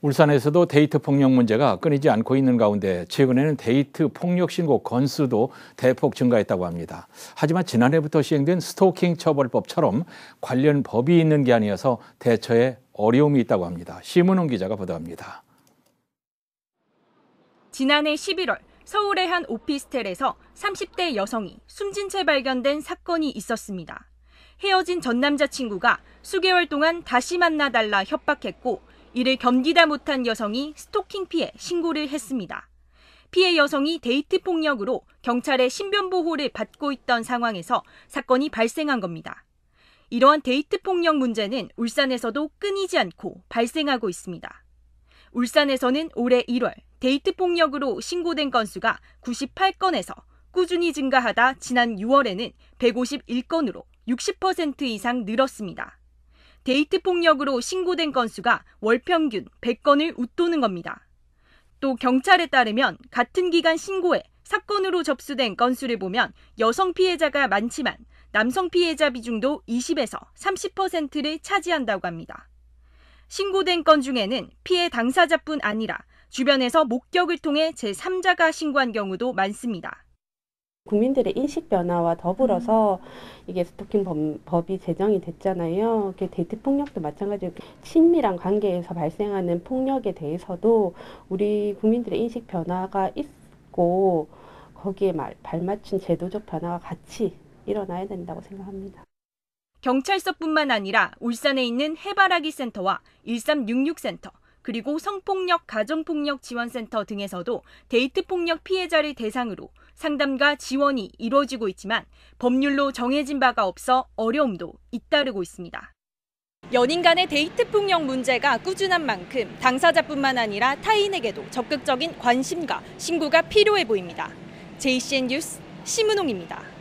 울산에서도 데이트 폭력 문제가 끊이지 않고 있는 가운데 최근에는 데이트 폭력 신고 건수도 대폭 증가했다고 합니다. 하지만 지난해부터 시행된 스토킹 처벌법처럼 관련 법이 있는 게 아니어서 대처에 어려움이 있다고 합니다. 심은웅 기자가 보도합니다. 지난해 11월 서울의 한 오피스텔에서 30대 여성이 숨진 채 발견된 사건이 있었습니다. 헤어진 전 남자친구가 수개월 동안 다시 만나달라 협박했고 이를 견디다 못한 여성이 스토킹 피해 신고를 했습니다. 피해 여성이 데이트 폭력으로 경찰의 신변 보호를 받고 있던 상황에서 사건이 발생한 겁니다. 이러한 데이트 폭력 문제는 울산에서도 끊이지 않고 발생하고 있습니다. 울산에서는 올해 1월 데이트 폭력으로 신고된 건수가 98건에서 꾸준히 증가하다 지난 6월에는 151건으로 60% 이상 늘었습니다. 데이트 폭력으로 신고된 건수가 월 평균 100건을 웃도는 겁니다. 또 경찰에 따르면 같은 기간 신고에 사건으로 접수된 건수를 보면 여성 피해자가 많지만 남성 피해자 비중도 20에서 30%를 차지한다고 합니다. 신고된 건 중에는 피해 당사자뿐 아니라 주변에서 목격을 통해 제3자가 신고한 경우도 많습니다. 국민들의 인식 변화와 더불어서 이게 스토킹 법이 제정이 됐잖아요. 데이트 폭력도 마찬가지로 친밀한 관계에서 발생하는 폭력에 대해서도 우리 국민들의 인식 변화가 있고 거기에 발맞춘 제도적 변화가 같이 일어나야 된다고 생각합니다. 경찰서뿐만 아니라 울산에 있는 해바라기 센터와 1366 센터, 그리고 성폭력 가정폭력 지원센터 등에서도 데이트 폭력 피해자를 대상으로 상담과 지원이 이루어지고 있지만 법률로 정해진 바가 없어 어려움도 잇따르고 있습니다. 연인 간의 데이트 폭력 문제가 꾸준한 만큼 당사자뿐만 아니라 타인에게도 적극적인 관심과 신고가 필요해 보입니다. JCN 뉴스 심은홍입니다.